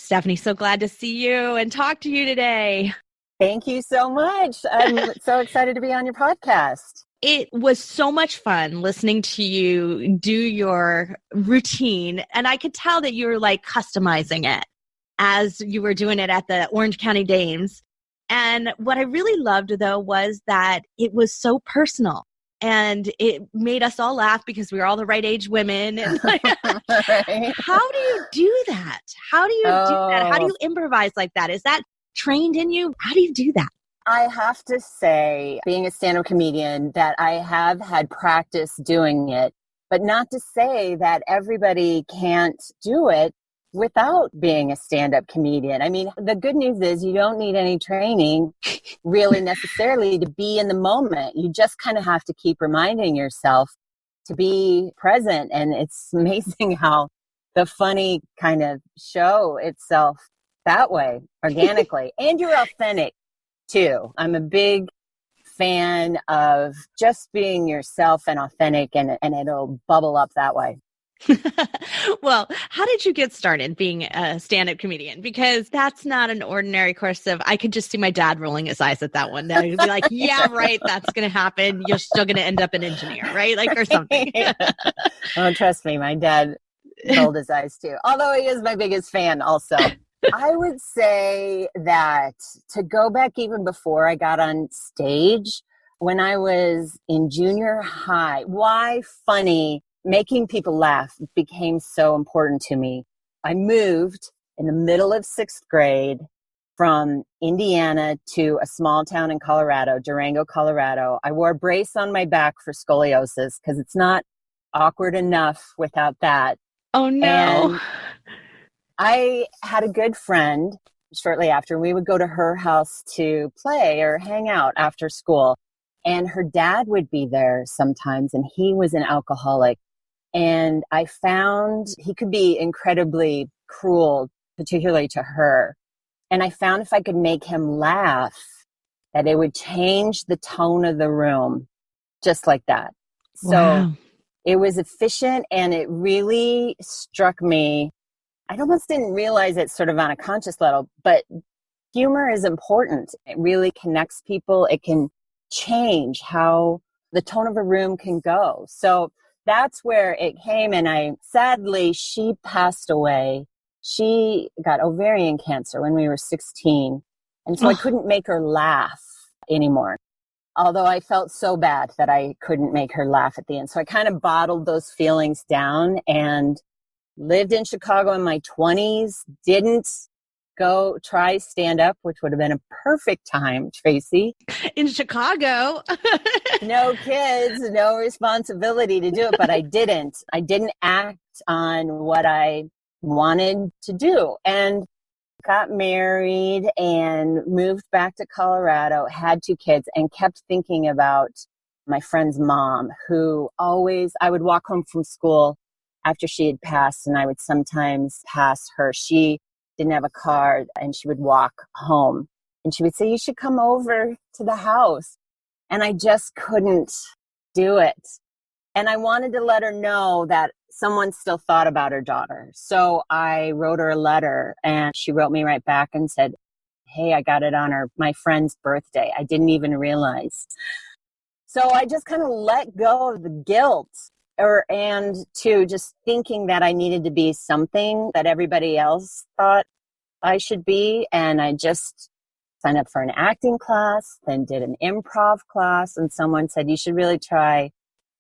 Stephanie, so glad to see you and talk to you today. Thank you so much. I'm so excited to be on your podcast. It was so much fun listening to you do your routine. And I could tell that you were like customizing it as you were doing it at the Orange County Dames. And what I really loved, though, was that it was so personal. And it made us all laugh because we were all the right age women. And like, Right? how do you do that? How do you do that? How do you improvise like that? Is that trained in you? How do you do that? I have to say, being a stand-up comedian, that I have had practice doing it, but not to say that everybody can't do it without being a stand-up comedian. I mean, the good news is you don't need any training really necessarily to be in the moment. You just kind of have to keep reminding yourself to be present. And it's amazing how the funny kind of show itself that way, organically. And you're authentic too. I'm a big fan of just being yourself and authentic, and it'll bubble up that way. Well, how did you get started being a stand-up comedian? Because that's not an ordinary course of, I could just see my dad rolling his eyes at that one. He'd be like, yeah, right, that's going to happen. You're still going to end up an engineer, right? Like, or something. Oh, trust me, my dad rolled his eyes too. Although he is my biggest fan also. I would say that to go back even before I got on stage, when I was in junior high, why funny, making people laugh became so important to me. I moved in the middle of 6th grade from Indiana to a small town in Colorado, Durango, Colorado. I wore a brace on my back for scoliosis because it's not awkward enough without that. Oh, no. And I had a good friend shortly after. We would go to her house to play or hang out after school. And her dad would be there sometimes, and he was an alcoholic. And I found he could be incredibly cruel, particularly to her. And I found if I could make him laugh, that it would change the tone of the room, just like that. Wow. So it was efficient, and it really struck me. I almost didn't realize it sort of on a conscious level, but humor is important. It really connects people. It can change how the tone of a room can go. So that's where it came. And sadly, she passed away. She got ovarian cancer when we were 16. And so I couldn't make her laugh anymore. Although I felt so bad that I couldn't make her laugh at the end. So I kind of bottled those feelings down and lived in Chicago in my 20s, didn't go try stand up, which would have been a perfect time, Tracy. In Chicago. No kids, no responsibility to do it, but I didn't. I didn't act on what I wanted to do, and got married and moved back to Colorado, had 2 kids, and kept thinking about my friend's mom, who I would walk home from school after she had passed, and I would sometimes pass her. She didn't have a car, and she would walk home. And she would say, you should come over to the house. And I just couldn't do it. And I wanted to let her know that someone still thought about her daughter. So I wrote her a letter, and she wrote me right back and said, hey, I got it on my friend's birthday. I didn't even realize. So I just kind of let go of the guilt. And to just thinking that I needed to be something that everybody else thought I should be. And I just signed up for an acting class, then did an improv class. And someone said, you should really try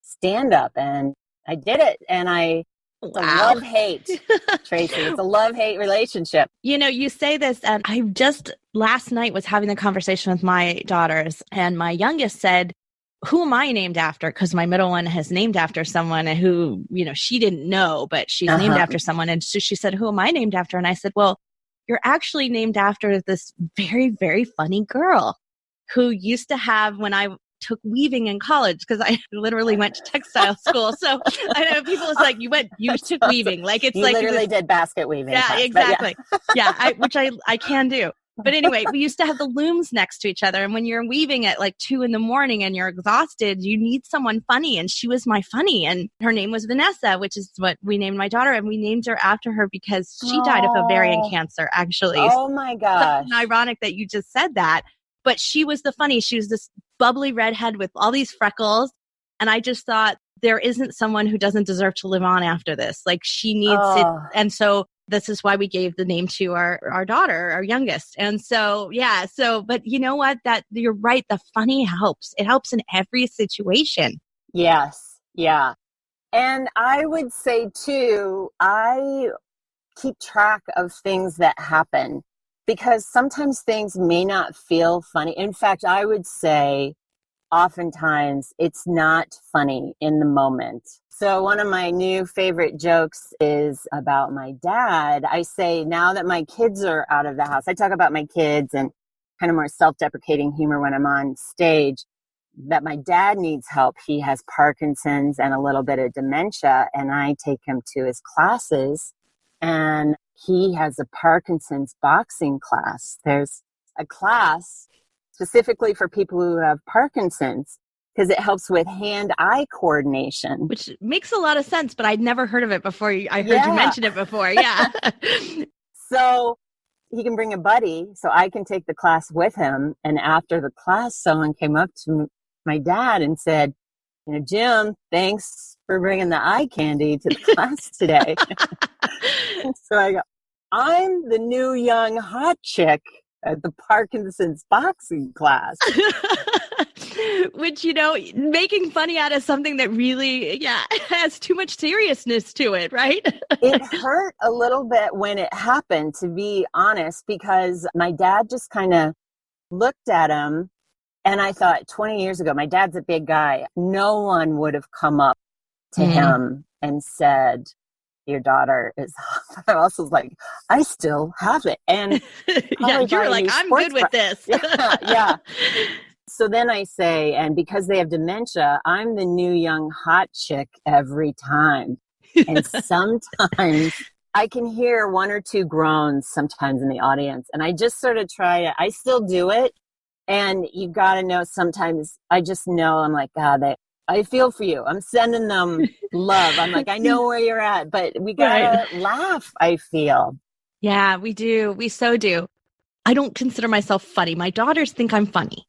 stand up. And I did it. And it's a love-hate, Tracy. It's a love-hate relationship. You know, you say this, and I just last night was having the conversation with my daughters, and my youngest said, who am I named after? Because my middle one has named after someone who, she didn't know, but she's named after someone. And so she said, who am I named after? And I said, well, you're actually named after this very, very funny girl who used to have, when I took weaving in college, because I literally went to textile school. So I know people is like, you took weaving. Like, it's you like literally did basket weaving. Yeah, class, exactly. Yeah, which I can do. But anyway, we used to have the looms next to each other. And when you're weaving at like 2 a.m. and you're exhausted, you need someone funny. And she was my funny. And her name was Vanessa, which is what we named my daughter. And we named her after her because she died of ovarian cancer, actually. Oh my gosh. Something ironic that you just said that. But she was the funny. She was this bubbly redhead with all these freckles. And I just thought there isn't someone who doesn't deserve to live on after this. Like she needs it. And so this is why we gave the name to our daughter, our youngest. And so, yeah. So, but you know what? That you're right. The funny helps. It helps in every situation. Yes. Yeah. And I would say too, I keep track of things that happen because sometimes things may not feel funny. In fact, I would say oftentimes it's not funny in the moment. So one of my new favorite jokes is about my dad. I say now that my kids are out of the house, I talk about my kids and kind of more self-deprecating humor when I'm on stage, that my dad needs help. He has Parkinson's and a little bit of dementia, and I take him to his classes, and he has a Parkinson's boxing class. There's a class specifically for people who have Parkinson's, because it helps with hand-eye coordination. Which makes a lot of sense, but I'd never heard of it before. I heard you mention it before. Yeah. So he can bring a buddy, so I can take the class with him. And after the class, someone came up to my dad and said, Jim, thanks for bringing the eye candy to the class today. So I go, I'm the new young hot chick at the Parkinson's boxing class. Which, making funny out of something that really, has too much seriousness to it, right? It hurt a little bit when it happened, to be honest, because my dad just kind of looked at him. And I thought 20 years ago, my dad's a big guy. No one would have come up to him and said, your daughter is, I also was like, I still have it. And you were like, I'm good with this. Yeah. So then I say, and because they have dementia, I'm the new young hot chick every time. And sometimes I can hear one or two groans sometimes in the audience. And I just sort of I still do it. And you got to know, sometimes I just know, I'm like, God, I feel for you. I'm sending them love. I'm like, I know where you're at, but we got to laugh, I feel. Yeah, we do. We so do. I don't consider myself funny. My daughters think I'm funny.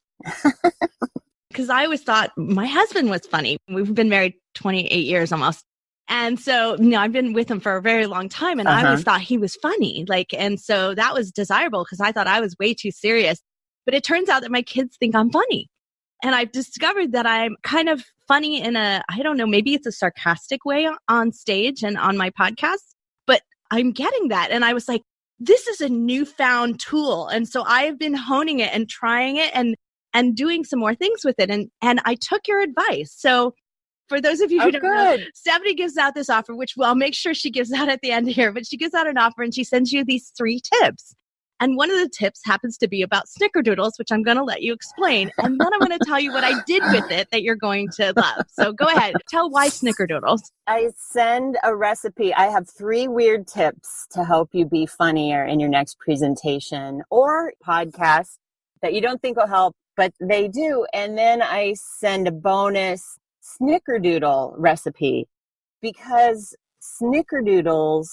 Because I always thought my husband was funny. We've been married 28 years almost. And so, I've been with him for a very long time, and I always thought he was funny. And so that was desirable because I thought I was way too serious. But it turns out that my kids think I'm funny. And I've discovered that I'm kind of funny in I don't know, maybe it's a sarcastic way on stage and on my podcast, but I'm getting that. And I was like, this is a newfound tool. And so I've been honing it and trying it and doing some more things with it. And I took your advice. So for those of you who don't know, Stephanie gives out this offer, which I'll make sure she gives out at the end here, but she gives out an offer and she sends you these 3 tips. And one of the tips happens to be about snickerdoodles, which I'm going to let you explain. And then I'm going to tell you what I did with it that you're going to love. So go ahead. Tell why snickerdoodles. I send a recipe. I have 3 weird tips to help you be funnier in your next presentation or podcast that you don't think will help, but they do. And then I send a bonus snickerdoodle recipe because snickerdoodles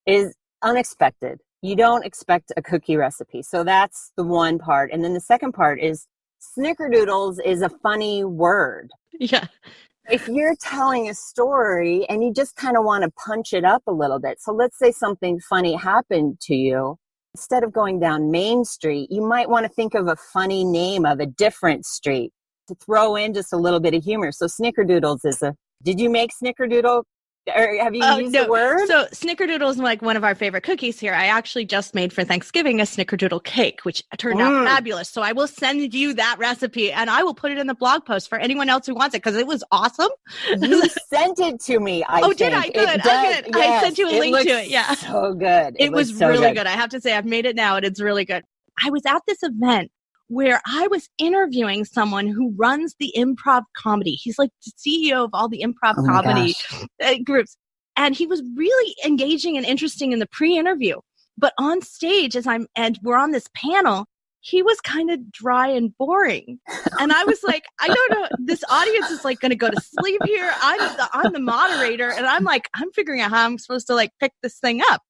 is unexpected. You don't expect a cookie recipe. So that's the one part. And then the second part is snickerdoodles is a funny word. Yeah. If you're telling a story and you just kind of want to punch it up a little bit. So let's say something funny happened to you. Instead of going down Main Street, you might want to think of a funny name of a different street to throw in just a little bit of humor. So snickerdoodles is did you make snickerdoodle? Or have you used the word? So snickerdoodle is like one of our favorite cookies here. I actually just made for Thanksgiving a snickerdoodle cake, which turned out fabulous. So I will send you that recipe and I will put it in the blog post for anyone else who wants it because it was awesome. You sent it to me, I think. Did I? Good. Yes, I sent you a link to it. Yeah. So good. It was so really good. I have to say, I've made it now and it's really good. I was at this event where I was interviewing someone who runs the improv comedy. He's like the CEO of all the improv comedy groups. And he was really engaging and interesting in the pre-interview. But on stage, and we're on this panel, he was kind of dry and boring. And I was like, I don't know, this audience is like going to go to sleep here. I'm the moderator. And I'm like, I'm figuring out how I'm supposed to like pick this thing up.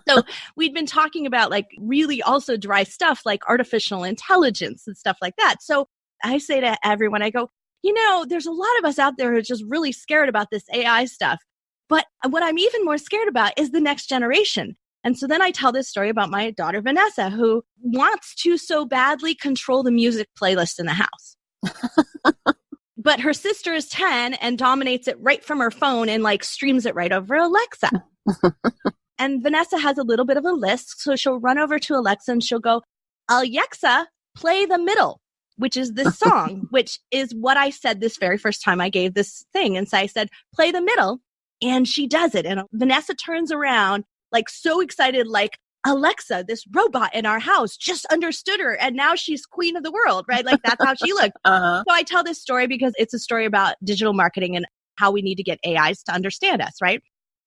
So we'd been talking about like really also dry stuff like artificial intelligence and stuff like that. So I say to everyone, I go, there's a lot of us out there who are just really scared about this AI stuff. But what I'm even more scared about is the next generation. And so then I tell this story about my daughter, Vanessa, who wants to so badly control the music playlist in the house. But her sister is 10 and dominates it right from her phone and like streams it right over Alexa. And Vanessa has a little bit of a list. So she'll run over to Alexa and she'll go, Alexa, play The Middle, which is this song, which is what I said this very first time I gave this thing. And so I said, play The Middle. And she does it. And Vanessa turns around like so excited, like, Alexa, this robot in our house just understood her. And now she's queen of the world, right? Like that's how she looked. So I tell this story because it's a story about digital marketing and how we need to get AIs to understand us, right?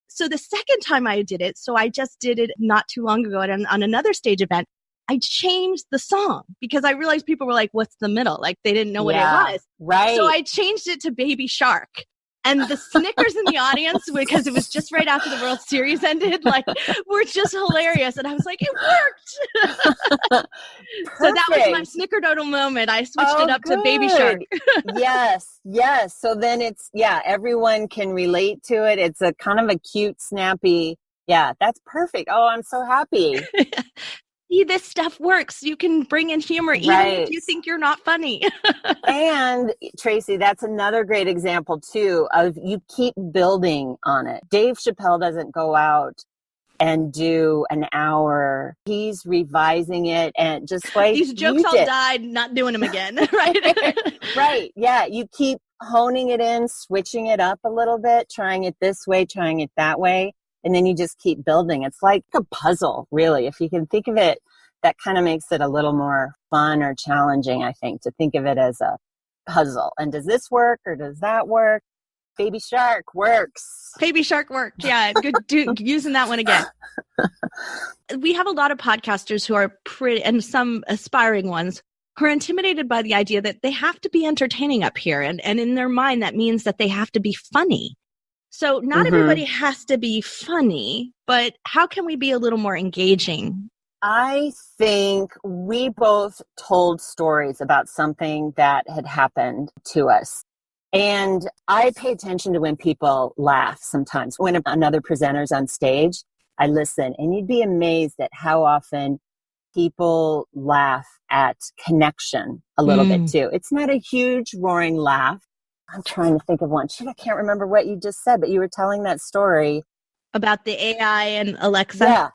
So the second time I did it, so I just did it not too long ago on another stage event, I changed the song because I realized people were like, what's the middle? Like they didn't know what it was. Right. So I changed it to Baby Shark. And the snickers in the audience, because it was just right after the World Series ended, like were just hilarious. And I was like, it worked. So that was my snickerdoodle moment. I switched it up to Baby Shark. Yes. So then everyone can relate to it. It's a kind of a cute, snappy. Yeah, that's perfect. Oh, I'm so happy. See, this stuff works. You can bring in humor even if you think you're not funny. And Tracy, that's another great example too of you keep building on it. Dave Chappelle doesn't go out and do an hour. He's revising it and just like these jokes all died, not doing them again, right? Right. Yeah. You keep honing it in, switching it up a little bit, trying it this way, trying it that way. And then you just keep building. It's like a puzzle, really. If you can think of it, that kind of makes it a little more fun or challenging, I think, to think of it as a puzzle. And does this work or does that work? Baby Shark works. Baby Shark worked. Yeah, good. Using that one again. We have a lot of podcasters who are pretty, and some aspiring ones, who are intimidated by the idea that they have to be entertaining up here. And in their mind, that means that they have to be funny. So not everybody has to be funny, but how can we be a little more engaging? I think we both told stories about something that had happened to us. And I pay attention to when people laugh sometimes. When another presenter's on stage, I listen. And you'd be amazed at how often people laugh at connection a little bit too. It's not a huge roaring laugh. I'm trying to think of one. I can't remember what you just said, but you were telling that story. About the AI and Alexa? Yeah.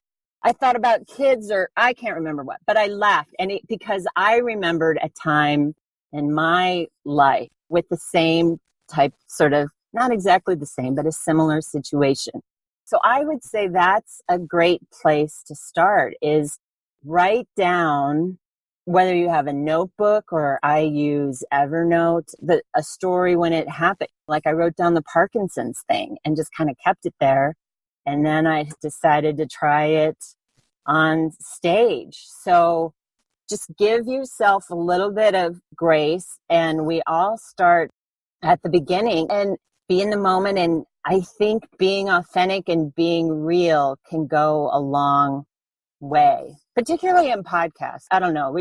I thought about kids or I can't remember what, but I laughed. And because I remembered a time in my life with the same type, sort of, not exactly the same, but a similar situation. So I would say that's a great place to start is write down, whether you have a notebook or I use Evernote, a story when it happened. Like I wrote down the Parkinson's thing and just kind of kept it there. And then I decided to try it on stage. So just give yourself a little bit of grace. And we all start at the beginning and be in the moment. And I think being authentic and being real can go a long way, particularly in podcasts. I don't know.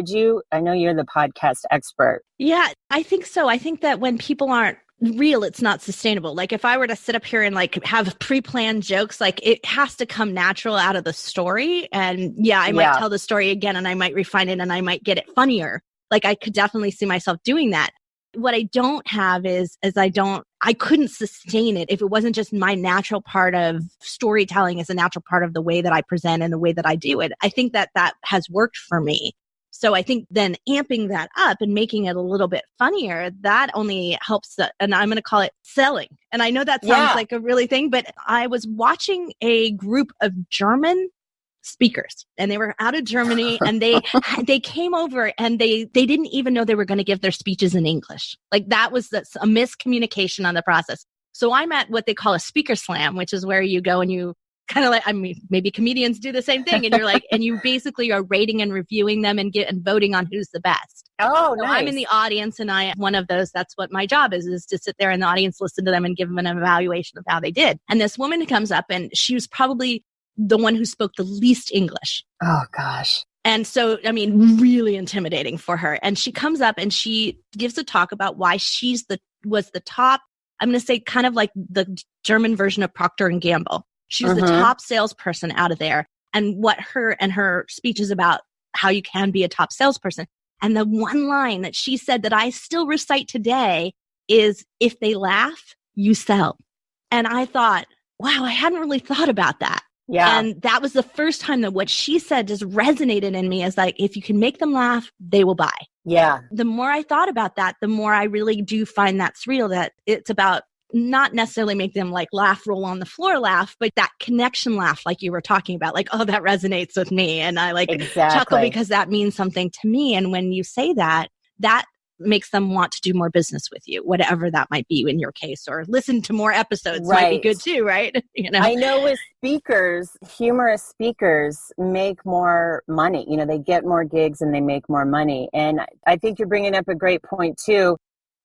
I know you're the podcast expert. Yeah, I think so. I think that when people aren't real, it's not sustainable. Like if I were to sit up here and like have pre-planned jokes, like it has to come natural out of the story. And I might tell the story again and I might refine it and I might get it funnier. Like I could definitely see myself doing that. What I don't have is I couldn't sustain it if it wasn't just my natural part of storytelling as a natural part of the way that I present and the way that I do it. I think that has worked for me. So I think then amping that up and making it a little bit funnier, that only helps. And I'm going to call it selling. And I know that sounds like a really thing, but I was watching a group of German speakers and they were out of Germany and they came over and they didn't even know they were going to give their speeches in English. Like that was a miscommunication on the process. So I'm at what they call a speaker slam, which is where you go and you kind of like, I mean, maybe comedians do the same thing. And you're like, and you basically are rating and reviewing them and voting on who's the best. Oh, so nice. I'm in the audience and I am one of those. That's what my job is to sit there in the audience, listen to them and give them an evaluation of how they did. And this woman comes up and she was probably the one who spoke the least English. Oh, gosh. And so, I mean, really intimidating for her. And she comes up and she gives a talk about why was the top, I'm going to say kind of like the German version of Procter and Gamble. She was the top salesperson out of there. And what her speech is about, how you can be a top salesperson. And the one line that she said that I still recite today is, if they laugh, you sell. And I thought, wow, I hadn't really thought about that. Yeah. And that was the first time that what she said just resonated in me as like, if you can make them laugh, they will buy. Yeah. The more I thought about that, the more I really do find that's real, that it's about not necessarily make them like laugh, roll on the floor laugh, but that connection laugh, like you were talking about, like, oh, that resonates with me. And I like chuckle because that means something to me. And when you say that, that makes them want to do more business with you, whatever that might be in your case, or listen to more episodes might be good too, right? You know, I know with speakers, humorous speakers make more money. You know, they get more gigs and they make more money. And I think you're bringing up a great point too.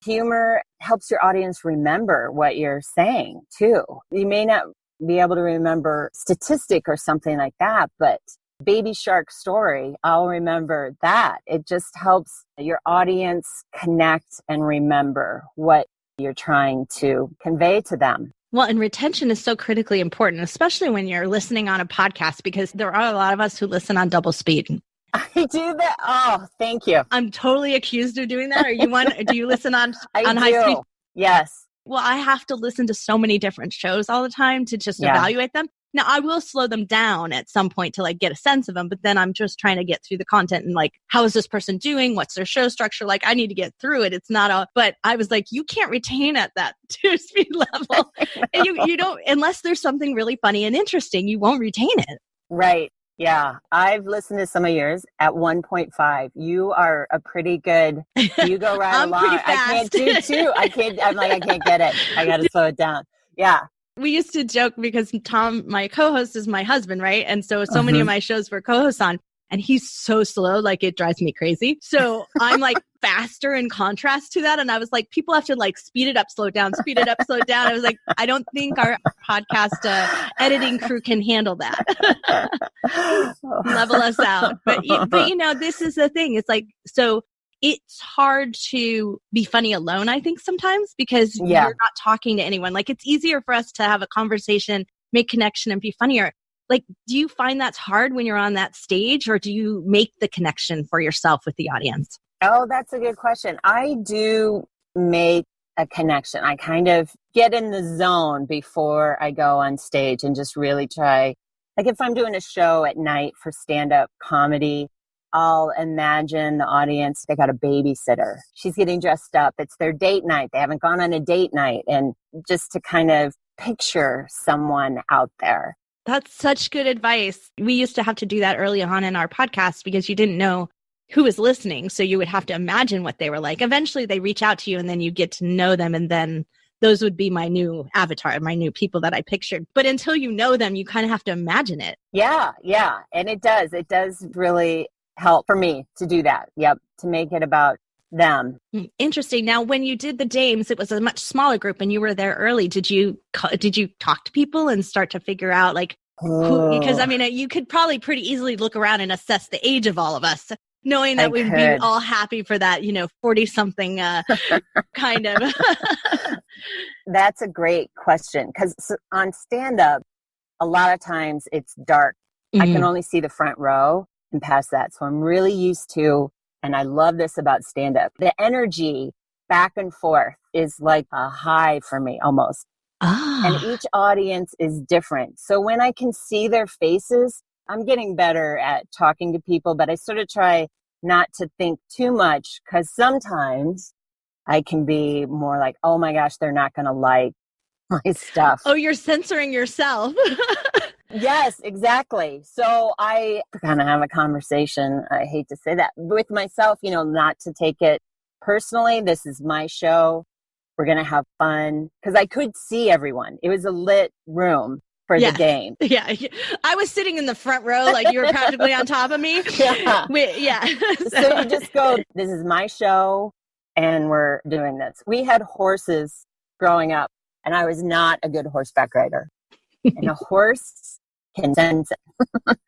Humor helps your audience remember what you're saying too. You may not be able to remember statistic or something like that, but Baby Shark story, I'll remember that. It just helps your audience connect and remember what you're trying to convey to them. Well, and retention is so critically important, especially when you're listening on a podcast, because there are a lot of us who listen on double speed. I do that. Oh, thank you. I'm totally accused of doing that. Are you one? Do you listen on high speed? Yes. Well, I have to listen to so many different shows all the time to just evaluate them. Now, I will slow them down at some point to like get a sense of them, but then I'm just trying to get through the content and like, how is this person doing? What's their show structure like? I need to get through it. It's not but I was like, you can't retain at that 2-speed level. And you don't, unless there's something really funny and interesting, you won't retain it. Right. Yeah. I've listened to some of yours at 1.5. You are a pretty good, you go right I'm along. pretty fast. I can't do 2. I can't get it. I got to slow it down. Yeah. We used to joke because Tom, my co-host, is my husband, right? And so many of my shows were co-hosts on, and he's so slow, like it drives me crazy. So I'm like faster in contrast to that. And I was like, people have to like speed it up, slow it down, speed it up, slow it down. I was like, I don't think our podcast editing crew can handle that. Level us out. But you know, this is the thing. It's like, so it's hard to be funny alone, I think, sometimes, because you're not talking to anyone. Like, it's easier for us to have a conversation, make connection, and be funnier. Like, do you find that's hard when you're on that stage, or do you make the connection for yourself with the audience? Oh, that's a good question. I do make a connection. I kind of get in the zone before I go on stage and just really try. Like, if I'm doing a show at night for stand-up comedy, I'll imagine the audience, they got a babysitter. She's getting dressed up. It's their date night. They haven't gone on a date night. And just to kind of picture someone out there. That's such good advice. We used to have to do that early on in our podcast because you didn't know who was listening. So you would have to imagine what they were like. Eventually they reach out to you and then you get to know them. And then those would be my new avatar, my new people that I pictured. But until you know them, you kind of have to imagine it. Yeah. Yeah. And it does really help for me to do that. Yep. To make it about them. Interesting. Now, when you did the Dames, it was a much smaller group and you were there early. Did you talk to people and start to figure out like who, because I mean, you could probably pretty easily look around and assess the age of all of us, knowing that we'd be all happy for that, 40 something kind of. That's a great question. Because on stand up, a lot of times it's dark. I can only see the front row and past that. So I'm really used to, and I love this about stand-up, the energy back and forth is like a high for me almost. And each audience is different. So when I can see their faces, I'm getting better at talking to people, but I sort of try not to think too much because sometimes I can be more like, oh my gosh, they're not going to like my stuff. Oh, you're censoring yourself. Yes, exactly. So I kind of have a conversation, I hate to say that, with myself, not to take it personally. This is my show. We're going to have fun. Because I could see everyone. It was a lit room. for the game. Yeah. I was sitting in the front row, like you were practically on top of me. Yeah. Yeah. So you just go, this is my show and we're doing this. We had horses growing up and I was not a good horseback rider. And a horse can sense it.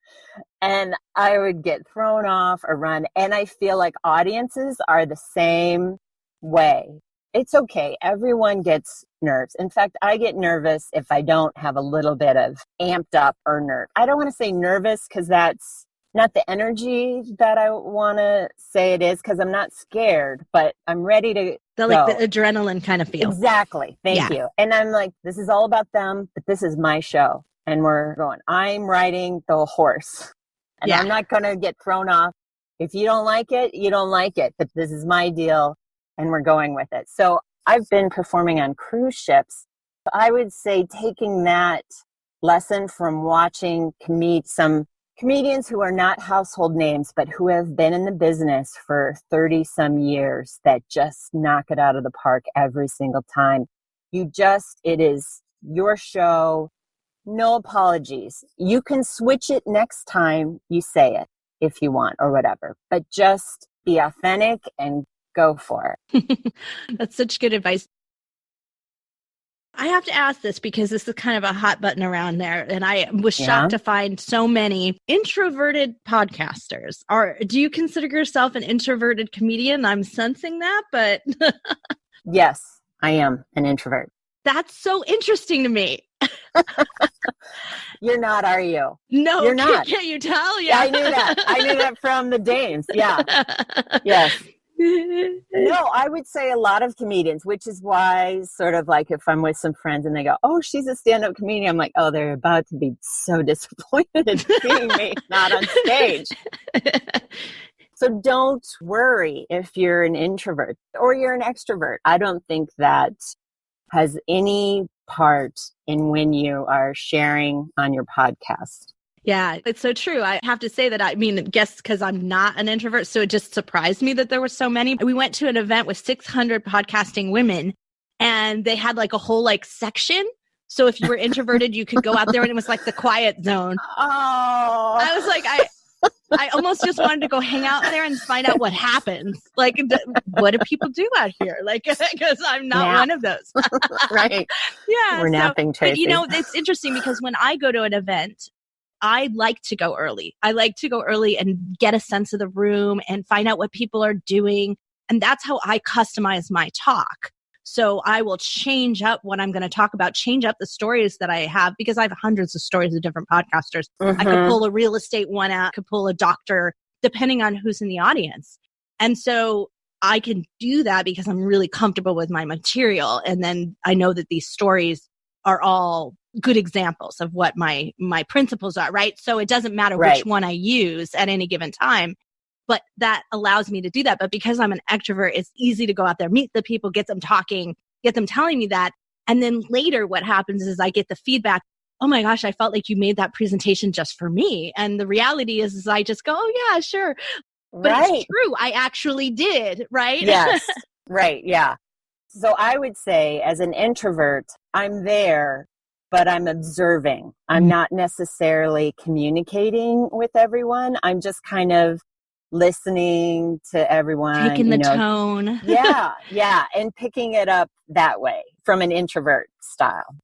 And I would get thrown off or run. And I feel like audiences are the same way. It's okay. Everyone gets nerves. In fact, I get nervous if I don't have a little bit of amped up or nerve. I don't want to say nervous because that's not the energy that I want to say it is, because I'm not scared, but I'm ready to go. Like the adrenaline kind of feel. Exactly. Thank you. And I'm like, this is all about them, but this is my show. And we're going, I'm riding the horse and I'm not going to get thrown off. If you don't like it, you don't like it, but this is my deal and we're going with it. So I've been performing on cruise ships. I would say taking that lesson from watching some comedians who are not household names, but who have been in the business for 30 some years that just knock it out of the park every single time. It is your show. No apologies. You can switch it next time you say it if you want or whatever, but just be authentic and go for it. That's such good advice. I have to ask this because this is kind of a hot button around there. And I was shocked to find so many introverted podcasters. Do you consider yourself an introverted comedian? I'm sensing that, but yes, I am an introvert. That's so interesting to me. You're not, are you? No, you're not. Can't you tell? Yeah, I knew that. I knew that from the Danes. Yeah. Yes. No, I would say a lot of comedians, which is why sort of like if I'm with some friends and they go, oh, she's a stand-up comedian. I'm like, oh, they're about to be so disappointed in seeing me not on stage. So don't worry if you're an introvert or you're an extrovert. I don't think that has any part in when you are sharing on your podcast. Yeah, it's so true. I have to say that, I guess because I'm not an introvert, so it just surprised me that there were so many. We went to an event with 600 podcasting women and they had like a whole section. So if you were introverted, you could go out there and it was like the quiet zone. Oh, I was like, I almost just wanted to go hang out there and find out what happens. Like, what do people do out here? Like, because I'm not one of those. Right. Yeah. We're napping, Tracy. But, it's interesting because when I go to an event, I like to go early. I like to go early and get a sense of the room and find out what people are doing. And that's how I customize my talk. So I will change up what I'm going to talk about, change up the stories that I have, because I have hundreds of stories of different podcasters. I could pull a real estate one out, could pull a doctor, depending on who's in the audience. And so I can do that because I'm really comfortable with my material. And then I know that these stories are all good examples of what my principles are, right? So it doesn't matter which one I use at any given time, but that allows me to do that. But because I'm an extrovert, it's easy to go out there, meet the people, get them talking, get them telling me that. And then later what happens is I get the feedback, oh my gosh, I felt like you made that presentation just for me. And the reality is I just go, oh yeah, sure. But it's true. I actually did, right? Yes. Right. Yeah. So I would say as an introvert, I'm there, but I'm observing. I'm not necessarily communicating with everyone. I'm just kind of listening to everyone. Taking the tone. Yeah. And picking it up that way from an introvert style.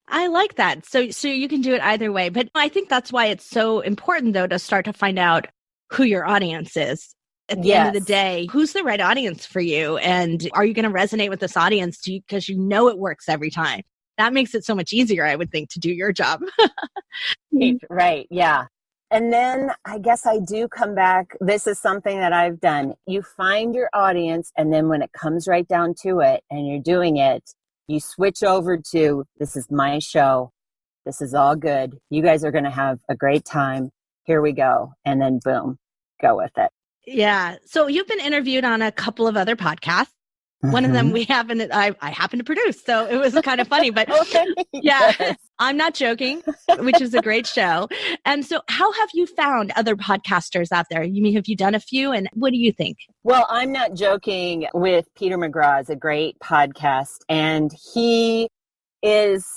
I like that. So you can do it either way. But I think that's why it's so important, though, to start to find out who your audience is. At the end of the day, who's the right audience for you? And are you going to resonate with this audience because you know it works every time? That makes it so much easier, I would think, to do your job. Right. Yeah. And then I guess I do come back. This is something that I've done. You find your audience, and then when it comes right down to it and you're doing it, you switch over to, this is my show. This is all good. You guys are going to have a great time. Here we go. And then boom, go with it. Yeah. So you've been interviewed on a couple of other podcasts. One of them I happen to produce. So it was kind of funny, but yes. I'm not joking, which is a great show. And so how have you found other podcasters out there? Have you done a few? And what do you think? Well, I'm not joking with Peter McGraw. It's a great podcast. And he is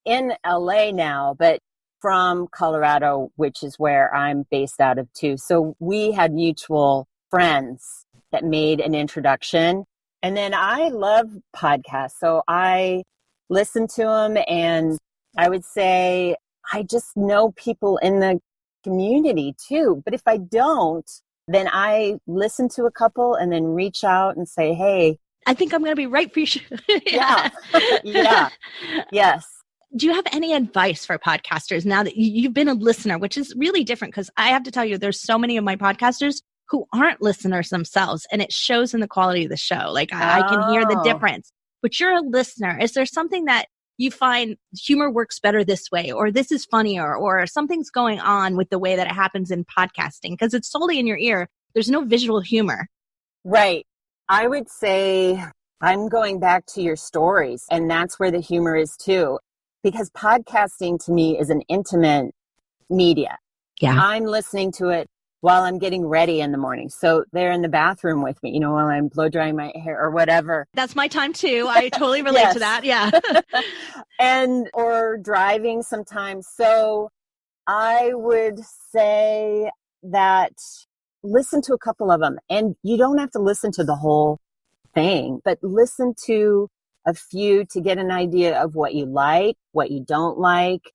in LA now, but from Colorado, which is where I'm based out of too. So we had mutual friends that made an introduction. And then I love podcasts. So I listen to them, and I would say I just know people in the community too. But if I don't, then I listen to a couple and then reach out and say, hey, I think I'm going to be right for you. yeah. Yeah. Yes. Do you have any advice for podcasters now that you've been a listener, which is really different? Because I have to tell you, there's so many of my podcasters who aren't listeners themselves, and it shows in the quality of the show. Like I can hear the difference, but you're a listener. Is there something that you find humor works better this way, or this is funnier, or something's going on with the way that it happens in podcasting? Because it's solely in your ear. There's no visual humor. Right. I would say I'm going back to your stories, and that's where the humor is too, because podcasting to me is an intimate media. Yeah. I'm listening to it while I'm getting ready in the morning. So they're in the bathroom with me, while I'm blow drying my hair or whatever. That's my time too. I totally relate to that. Yeah. Or driving sometimes. So I would say that listen to a couple of them, and you don't have to listen to the whole thing, but listen to a few to get an idea of what you like, what you don't like.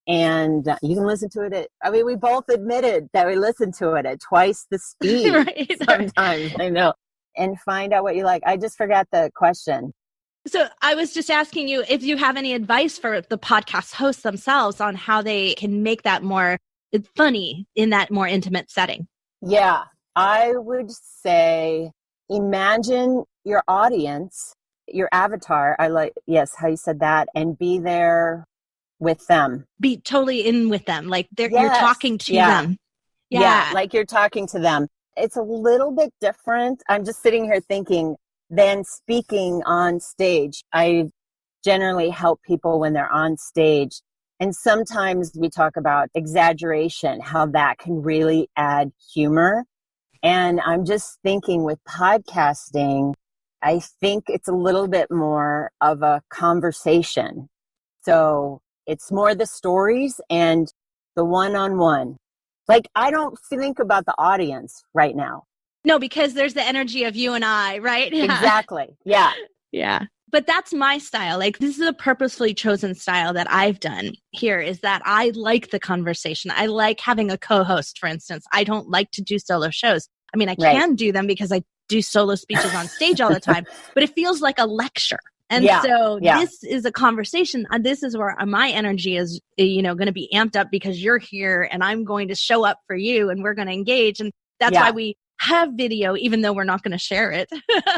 And you can listen to it we both admitted that we listened to it at twice the speed. Right. Sometimes, I know. And find out what you like. I just forgot the question. So I was just asking you if you have any advice for the podcast hosts themselves on how they can make that more funny in that more intimate setting. Yeah, I would say imagine your audience, your avatar. I like, yes, how you said that, and be there with them. Be totally in with them. Like you're talking to them. Yeah, like you're talking to them. It's a little bit different. I'm just sitting here thinking than speaking on stage. I generally help people when they're on stage. And sometimes we talk about exaggeration, how that can really add humor. And I'm just thinking with podcasting, I think it's a little bit more of a conversation. So it's more the stories and the one-on-one. Like, I don't think about the audience right now. No, because there's the energy of you and I, right? Yeah. Exactly. Yeah. Yeah. But that's my style. Like, this is a purposefully chosen style that I've done here, is that I like the conversation. I like having a co-host, for instance. I don't like to do solo shows. I mean, I can do them because I do solo speeches on stage all the time, but it feels like a lecture. And so this is a conversation. This is where my energy is, going to be amped up because you're here and I'm going to show up for you and we're going to engage. And that's why we have video, even though we're not going to share it.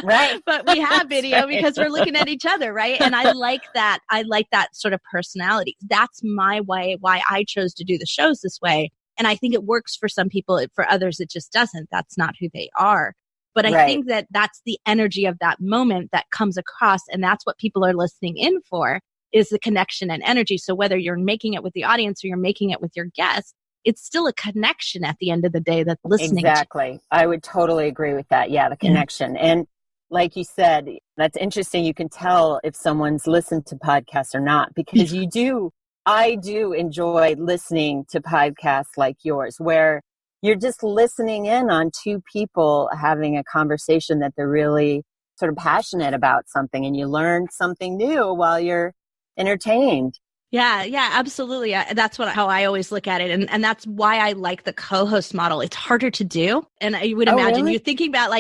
Right. But we have video because we're looking at each other. Right. And I like that. I like that sort of personality. That's my way, why I chose to do the shows this way. And I think it works for some people. For others, it just doesn't. That's not who they are. But I think that that's the energy of that moment that comes across. And that's what people are listening in for, is the connection and energy. So whether you're making it with the audience or you're making it with your guests, it's still a connection at the end of the day that's listening. Exactly. I would totally agree with that. Yeah, the connection. And like you said, that's interesting. You can tell if someone's listened to podcasts or not, because I do enjoy listening to podcasts like yours, where you're just listening in on two people having a conversation that they're really sort of passionate about something, and you learn something new while you're entertained. Yeah, absolutely. That's how I always look at it. And that's why I like the co-host model. It's harder to do. And I would imagine you're thinking about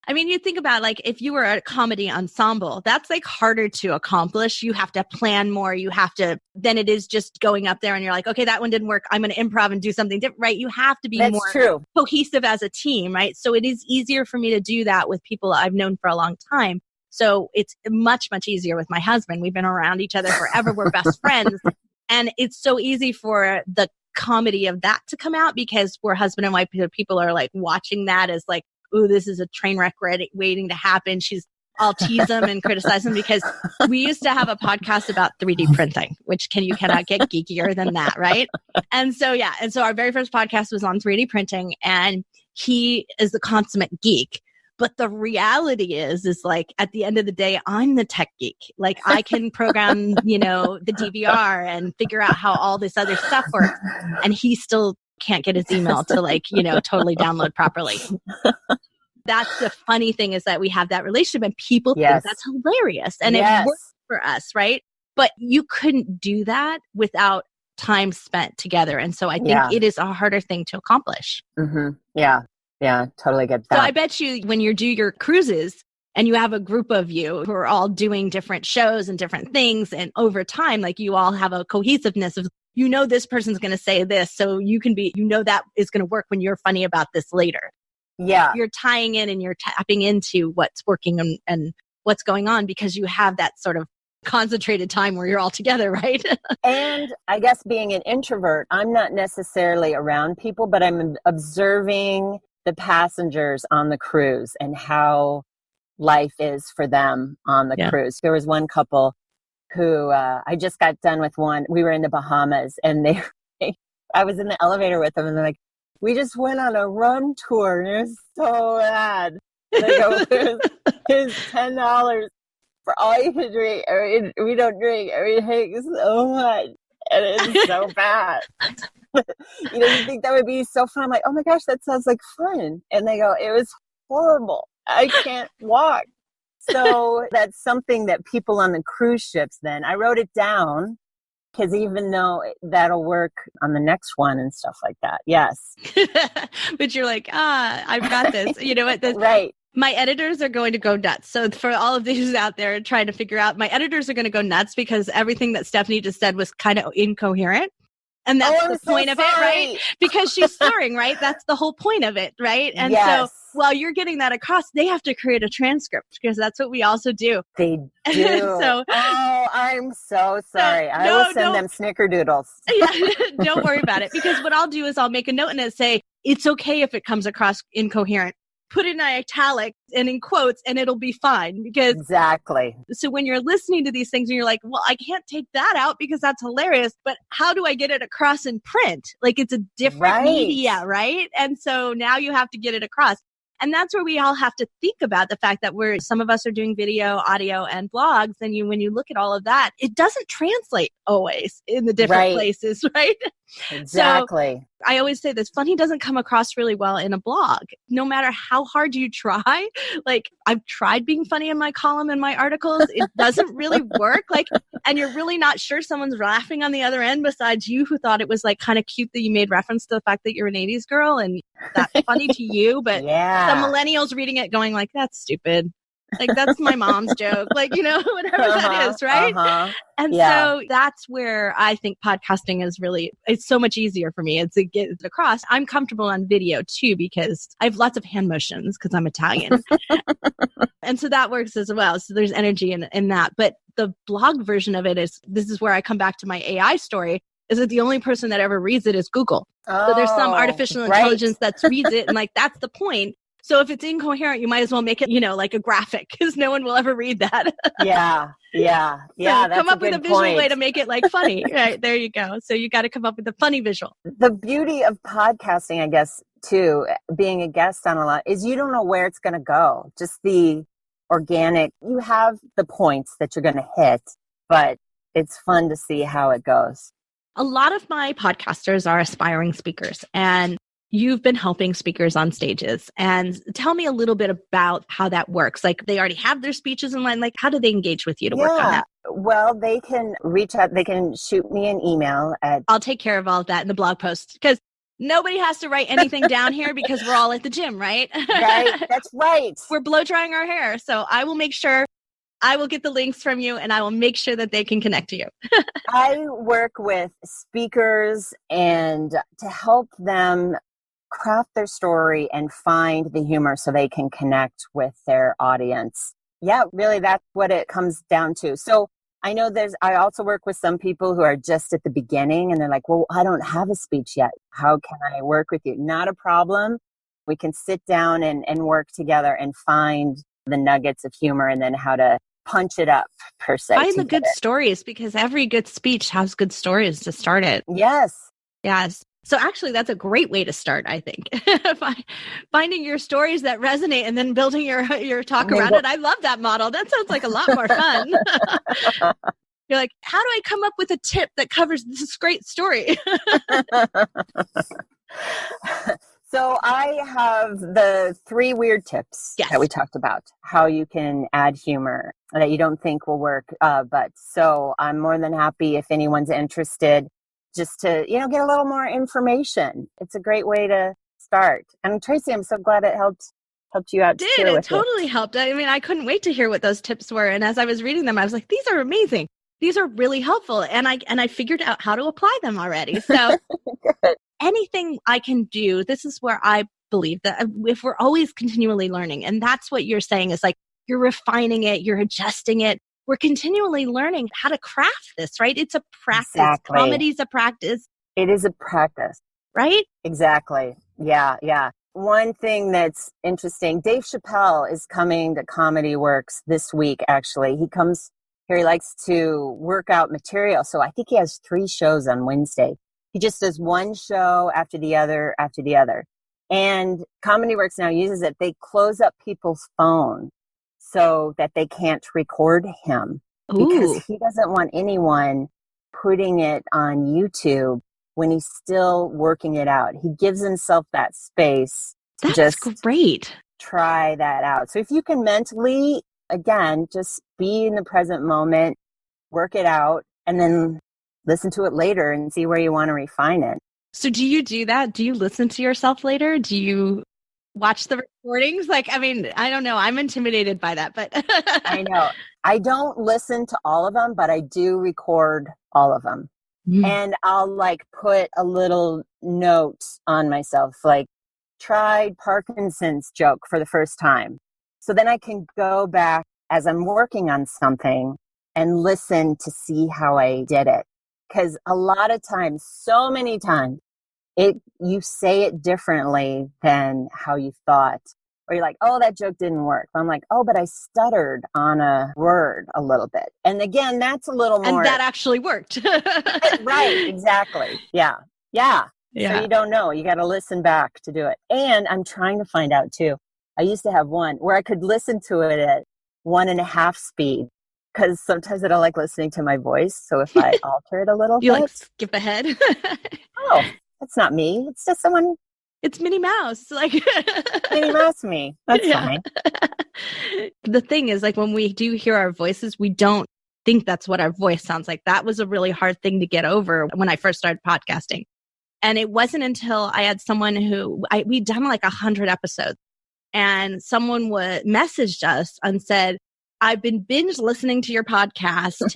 you think about if you were a comedy ensemble, that's harder to accomplish. You have to plan more. Then it is just going up there and you're like, okay, that one didn't work. I'm going to improv and do something different, right? You have to be more cohesive as a team, right? So it is easier for me to do that with people I've known for a long time. So it's much, much easier with my husband. We've been around each other forever. We're best friends. And it's so easy for the comedy of that to come out because we're husband and wife. People are watching that as ooh, this is a train wreck waiting to happen. She's all tease them and criticize them, because we used to have a podcast about 3D printing, which you cannot get geekier than that, right? And so, and so our very first podcast was on 3D printing, and he is the consummate geek. But the reality is like at the end of the day, I'm the tech geek. Like I can program, the DVR and figure out how all this other stuff works. And he still can't get his email to totally download properly. That's the funny thing, is that we have that relationship and people think that's hilarious and it works for us, right? But you couldn't do that without time spent together. And so I think it is a harder thing to accomplish. Mm-hmm. Yeah. Yeah, totally get that. So I bet you when you do your cruises and you have a group of you who are all doing different shows and different things, and over time, like you all have a cohesiveness of, this person's going to say this. So you can be, that is going to work when you're funny about this later. Yeah. You're tying in and you're tapping into what's working and what's going on because you have that sort of concentrated time where you're all together, right? And I guess being an introvert, I'm not necessarily around people, but I'm observing the passengers on the cruise and how life is for them on the cruise. There was one couple who I just got done with one. We were in the Bahamas and I was in the elevator with them and they're like, we just went on a rum tour and it was so bad. They go, here's $10 for all you can drink. We don't drink. We drink so much. And it's so bad. You think that would be so fun. I'm like, oh my gosh, that sounds like fun. And they go, it was horrible. I can't walk. So that's something that people on the cruise ships then, I wrote it down because even though that'll work on the next one and stuff like that. Yes. But you're like, I've got this. You know what? Right. My editors are going to go nuts. So for all of these out there trying to figure out, my editors are going to go nuts because everything that Stephanie just said was kind of incoherent. And that's the point of it, right? Because she's slurring, right? That's the whole point of it, right? And so while you're getting that across, they have to create a transcript because that's what we also do. They do. I'm so sorry. I will send them snickerdoodles. Don't worry about it, because what I'll do is I'll make a note and it say, it's okay if it comes across incoherent. Put it in italic and in quotes and it'll be fine. Because exactly. So when you're listening to these things and you're like, well, I can't take that out because that's hilarious, but how do I get it across in print? Like it's a different media, right? And so now you have to get it across. And that's where we all have to think about the fact that some of us are doing video, audio, and blogs. And when you look at all of that, it doesn't translate always in the different places, right? Exactly. So I always say this, funny doesn't come across really well in a blog. No matter how hard you try, like I've tried being funny in my column and my articles, it doesn't really work. And you're really not sure someone's laughing on the other end besides you, who thought it was like kind of cute that you made reference to the fact that you're an 80s girl and that's funny to you. But some millennials reading it going like, that's stupid. Like that's my mom's joke, whatever that is, right? And so that's where I think podcasting is it's so much easier for me. It's to get it across. I'm comfortable on video too, because I have lots of hand motions because I'm Italian. And so that works as well. So there's energy in that. But the blog version of it this is where I come back to my AI story, is that the only person that ever reads it is Google. So there's some artificial intelligence that reads it. And that's the point. So if it's incoherent, you might as well make it, like a graphic, because no one will ever read that. Yeah. So come up with a visual way to make it funny. Right, there you go. So you got to come up with a funny visual. The beauty of podcasting, I guess, too, being a guest on a lot, is you don't know where it's going to go. Just the organic, you have the points that you're going to hit, but it's fun to see how it goes. A lot of my podcasters are aspiring speakers, and you've been helping speakers on stages. And tell me a little bit about how that works. Like they already have their speeches in line. Like how do they engage with you to work on that? Well, they can reach out. They can shoot me an email I'll take care of all of that in the blog post, because nobody has to write anything down here because we're all at the gym, right? Right. That's right. We're blow drying our hair. So I will make sure I will get the links from you and I will make sure that they can connect to you. I work with speakers and to help them craft their story and find the humor so they can connect with their audience. Yeah, really, that's what it comes down to. So I know I also work with some people who are just at the beginning and they're like, well, I don't have a speech yet. How can I work with you? Not a problem. We can sit down and work together and find the nuggets of humor and then how to punch it up, per se. Find the good stories, because every good speech has good stories to start it. Yes. Yes. So actually, that's a great way to start, I think. Finding your stories that resonate and then building your talk around it. I love that model. That sounds like a lot more fun. You're like, how do I come up with a tip that covers this great story? So I have the 3 weird tips that we talked about, how you can add humor that you don't think will work. But so I'm more than happy if anyone's interested just to, get a little more information. It's a great way to start. And Tracy, I'm so glad it helped you out. It totally helped. I mean, I couldn't wait to hear what those tips were. And as I was reading them, I was like, these are amazing. These are really helpful. And I figured out how to apply them already. So anything I can do, this is where I believe that if we're always continually learning, and that's what you're saying is like, you're refining it, you're adjusting it. We're continually learning how to craft this, right? It's a practice. Exactly. Comedy's a practice. It is a practice. Right? Exactly. Yeah. One thing that's interesting, Dave Chappelle is coming to Comedy Works this week, actually. He comes here, he likes to work out material. So I think he has 3 shows on Wednesday. He just does one show after the other. And Comedy Works now uses it. They close up people's phone so that they can't record him. Ooh. Because he doesn't want anyone putting it on YouTube when he's still working it out. He gives himself that space to just great. Try that out. So if you can mentally, again, just be in the present moment, work it out, and then listen to it later and see where you want to refine it. So do you do that? Do you listen to yourself later? Do you watch the recordings? Like, I mean, I don't know. I'm intimidated by that, but I know. I don't listen to all of them, but I do record all of them. And I'll put a little note on myself, like tried Parkinson's joke for the first time. So then I can go back as I'm working on something and listen to see how I did it. Because a lot of times, so many times, you say it differently than how you thought. Or you're like, oh, that joke didn't work. I'm like, oh, but I stuttered on a word a little bit. And again, that's a little more. And that actually worked. Right, exactly. Yeah. So you don't know. You got to listen back to do it. And I'm trying to find out too. I used to have one where I could listen to it at 1.5 speed. Because sometimes I don't like listening to my voice. So if I alter it a little you bit. You skip ahead. Oh, that's not me. It's just someone. It's Minnie Mouse. Minnie Mouse me. That's fine. The thing is, when we do hear our voices, we don't think that's what our voice sounds like. That was a really hard thing to get over when I first started podcasting. And it wasn't until I had someone we'd done 100 episodes. And someone messaged us and said, I've been binge listening to your podcast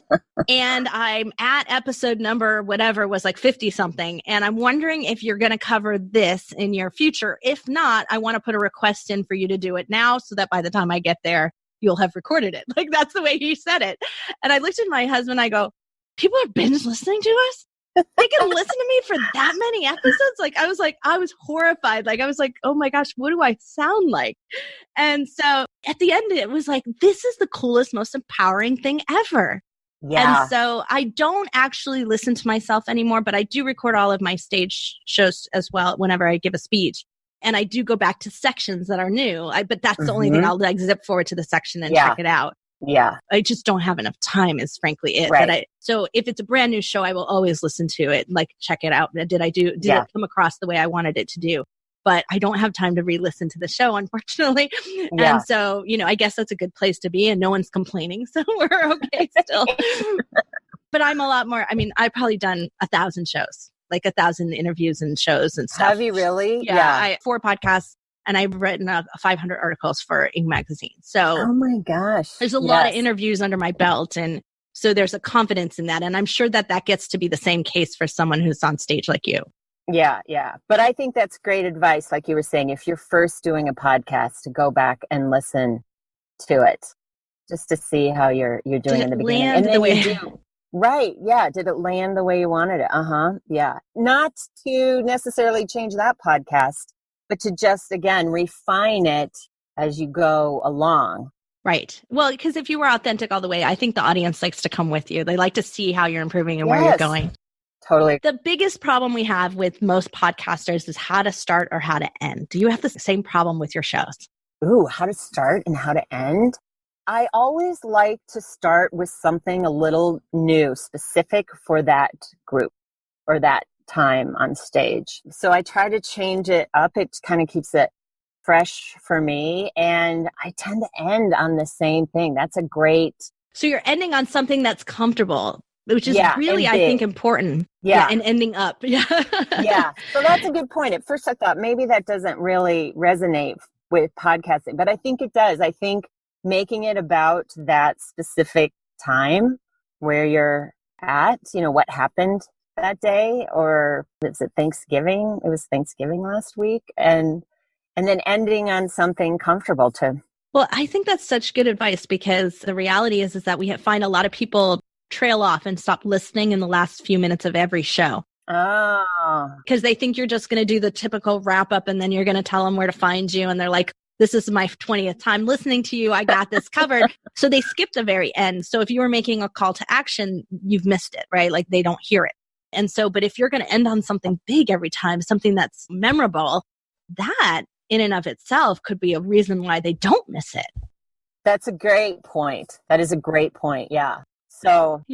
and I'm at episode number, whatever was 50 something. And I'm wondering if you're going to cover this in your future. If not, I want to put a request in for you to do it now so that by the time I get there, you'll have recorded it. That's the way he said it. And I looked at my husband, I go, people are binge listening to us? They can listen to me for that many episodes? I was horrified. I was like, oh my gosh, what do I sound like? And so at the end, it was this is the coolest, most empowering thing ever. Yeah. And so I don't actually listen to myself anymore, but I do record all of my stage shows as well whenever I give a speech. And I do go back to sections that are new. But that's the only thing. I'll zip forward to the section and check it out. Yeah. I just don't have enough time is frankly it. Right. So if it's a brand new show, I will always listen to it, check it out. Did it come across the way I wanted it to do? But I don't have time to re-listen to the show, unfortunately. Yeah. And so, I guess that's a good place to be and no one's complaining. So we're okay still. But I'm a lot more, I've probably done 1,000 shows, 1,000 interviews and shows and stuff. Have you really? Yeah. 4 podcasts. And I've written 500 articles for Ing magazine. So, oh my gosh, there's a lot of interviews under my belt, and so there's a confidence in that. And I'm sure that gets to be the same case for someone who's on stage like you. Yeah. But I think that's great advice. Like you were saying, if you're first doing a podcast, to go back and listen to it, just to see how you're doing in the beginning, and then you do. Right. Yeah. Did it land the way you wanted it? Yeah. Not to necessarily change that podcast, but to just, again, refine it as you go along. Right. Well, because if you were authentic all the way, I think the audience likes to come with you. They like to see how you're improving and where you're going. Totally. The biggest problem we have with most podcasters is how to start or how to end. Do you have the same problem with your shows? Ooh, how to start and how to end? I always like to start with something a little new, specific for that group or that time on stage. So I try to change it up. It kind of keeps it fresh for me. And I tend to end on the same thing. That's a great. So you're ending on something that's comfortable, which is really, I big. think, important. Yeah. And ending up. Yeah. Yeah. So that's a good point. At first I thought maybe that doesn't really resonate with podcasting, but I think it does. I think making it about that specific time where you're at, what happened that day, or is it Thanksgiving? It was Thanksgiving last week. And then ending on something comfortable too. Well, I think that's such good advice, because the reality is that we find a lot of people trail off and stop listening in the last few minutes of every show. Oh. Because they think you're just going to do the typical wrap up and then you're going to tell them where to find you. And they're like, this is my 20th time listening to you. I got this covered. So they skip the very end. So if you were making a call to action, you've missed it, right? Like they don't hear it. And so, but if you're going to end on something big every time, something that's memorable, that in and of itself could be a reason why they don't miss it. That's a great point. That is a great point. Yeah. So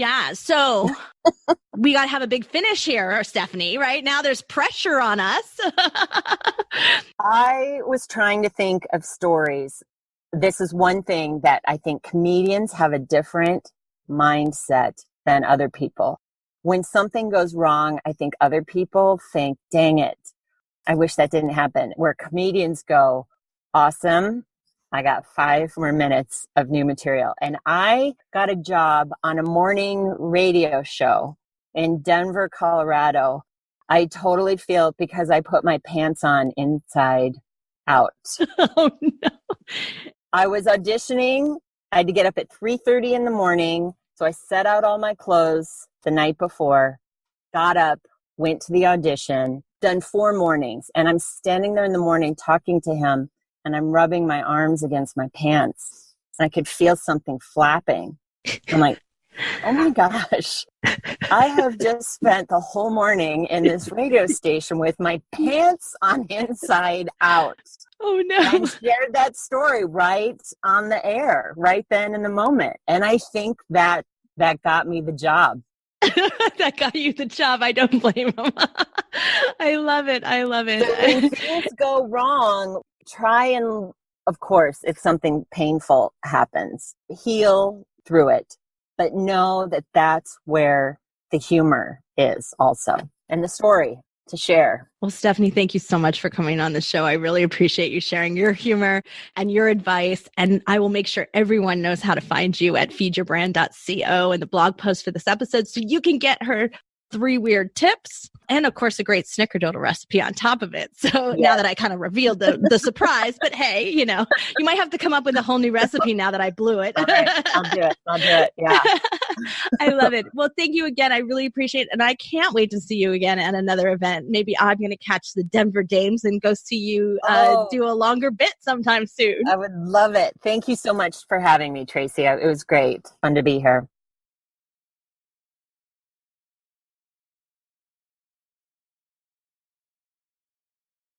we got to have a big finish here, Stephanie, right? Now there's pressure on us. I was trying to think of stories. This is one thing that I think comedians have a different mindset than other people. When something goes wrong, I think other people think, dang it, I wish that didn't happen. Where comedians go, awesome, I got 5 more minutes of new material. And I got a job on a morning radio show in Denver, Colorado. I totally feel it because I put my pants on inside out. Oh, no. I was auditioning. I had to get up at 3:30 in the morning. So I set out all my clothes the night before, got up, went to the audition, done 4 mornings. And I'm standing there in the morning talking to him, and I'm rubbing my arms against my pants. And I could feel something flapping. I'm like, oh my gosh, I have just spent the whole morning in this radio station with my pants on inside out. Oh no. And I shared that story right on the air, right then in the moment. And I think that got me the job. That got you the job. I don't blame him. I love it. I love it. So when things go wrong, try and, of course, if something painful happens, heal through it. But know that that's where the humor is also, and the story to share. Well, Stephanie, thank you so much for coming on the show. I really appreciate you sharing your humor and your advice. And I will make sure everyone knows how to find you at feedyourbrand.co and the blog post for this episode, so you can get her 3 weird tips and, of course, a great snickerdoodle recipe on top of it. So now that I kind of revealed the surprise, but hey, you might have to come up with a whole new recipe now that I blew it. All right, I'll do it. Yeah. I love it. Well, thank you again. I really appreciate it. And I can't wait to see you again at another event. Maybe I'm going to catch the Denver Dames and go see you do a longer bit sometime soon. I would love it. Thank you so much for having me, Tracy. It was great. Fun to be here.